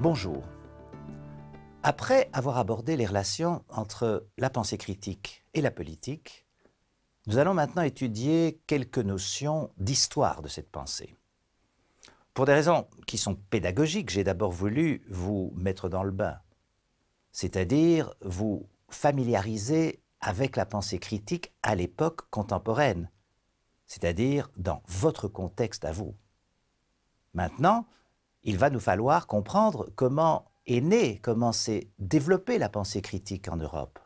Bonjour. Après avoir abordé les relations entre la pensée critique et la politique, nous allons maintenant étudier quelques notions d'histoire de cette pensée. Pour des raisons qui sont pédagogiques, j'ai d'abord voulu vous mettre dans le bain, c'est-à-dire vous familiariser avec la pensée critique à l'époque contemporaine, c'est-à-dire dans votre contexte à vous. Maintenant, il va nous falloir comprendre comment est née, comment s'est développée la pensée critique en Europe.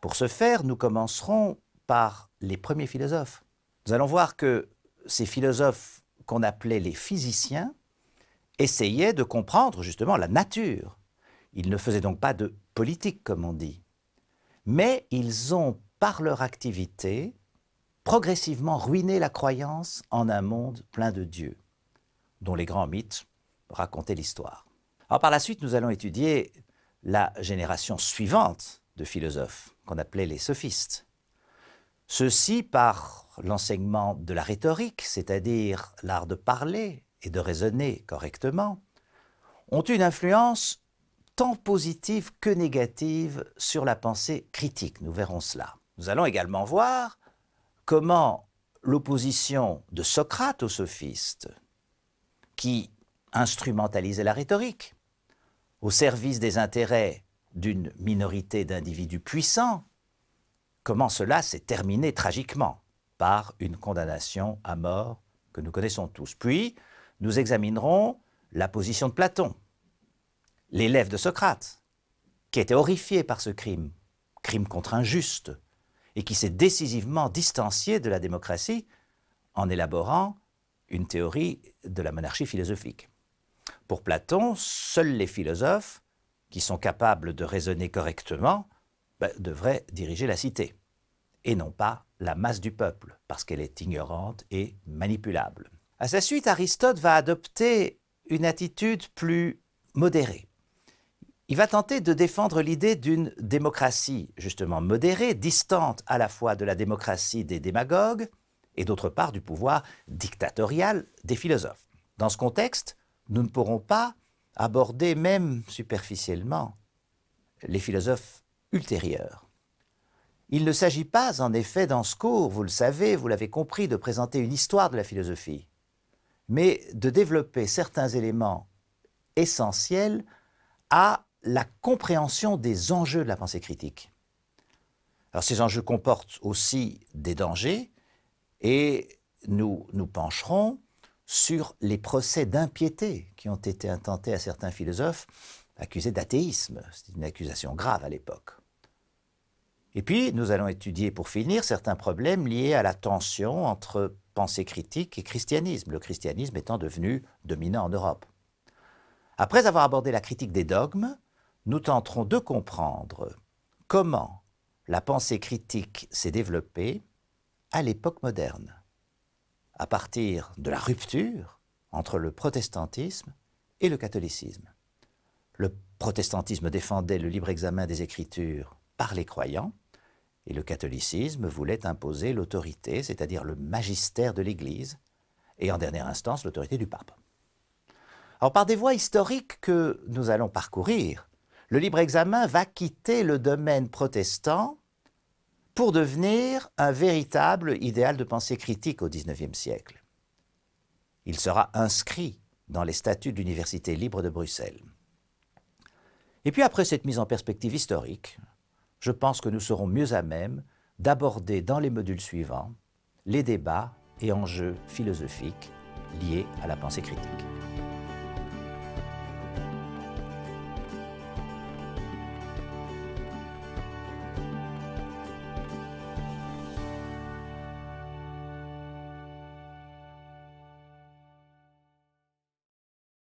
Pour ce faire, nous commencerons par les premiers philosophes. Nous allons voir que ces philosophes qu'on appelait les physiciens essayaient de comprendre justement la nature. Ils ne faisaient donc pas de politique, comme on dit. Mais ils ont, par leur activité, progressivement ruiné la croyance en un monde plein de dieux, dont les grands mythes racontaient l'histoire. Alors par la suite, nous allons étudier la génération suivante de philosophes, qu'on appelait les sophistes. Ceux-ci, par l'enseignement de la rhétorique, c'est-à-dire l'art de parler et de raisonner correctement, ont une influence tant positive que négative sur la pensée critique. Nous verrons cela. Nous allons également voir comment l'opposition de Socrate aux sophistes, qui instrumentalisait la rhétorique au service des intérêts d'une minorité d'individus puissants, comment cela s'est terminé tragiquement par une condamnation à mort que nous connaissons tous. Puis, nous examinerons la position de Platon, l'élève de Socrate, qui était horrifié par ce crime contre un juste, et qui s'est décisivement distancié de la démocratie en élaborant une théorie de la monarchie philosophique. Pour Platon, seuls les philosophes qui sont capables de raisonner correctement devraient diriger la cité, et non pas la masse du peuple, parce qu'elle est ignorante et manipulable. À sa suite, Aristote va adopter une attitude plus modérée. Il va tenter de défendre l'idée d'une démocratie justement modérée, distante à la fois de la démocratie des démagogues et d'autre part du pouvoir dictatorial des philosophes. Dans ce contexte, nous ne pourrons pas aborder, même superficiellement, les philosophes ultérieurs. Il ne s'agit pas, en effet, dans ce cours, vous le savez, vous l'avez compris, de présenter une histoire de la philosophie, mais de développer certains éléments essentiels à la compréhension des enjeux de la pensée critique. Alors ces enjeux comportent aussi des dangers et nous nous pencherons sur les procès d'impiété qui ont été intentés à certains philosophes accusés d'athéisme. C'est une accusation grave à l'époque. Et puis nous allons étudier pour finir certains problèmes liés à la tension entre pensée critique et christianisme, le christianisme étant devenu dominant en Europe. Après avoir abordé la critique des dogmes, nous tenterons de comprendre comment la pensée critique s'est développée à l'époque moderne, à partir de la rupture entre le protestantisme et le catholicisme. Le protestantisme défendait le libre examen des Écritures par les croyants, et le catholicisme voulait imposer l'autorité, c'est-à-dire le magistère de l'Église, et en dernière instance l'autorité du pape. Alors par des voies historiques que nous allons parcourir, le libre examen va quitter le domaine protestant pour devenir un véritable idéal de pensée critique au XIXe siècle. Il sera inscrit dans les statuts de l'Université libre de Bruxelles. Et puis après cette mise en perspective historique, je pense que nous serons mieux à même d'aborder dans les modules suivants les débats et enjeux philosophiques liés à la pensée critique.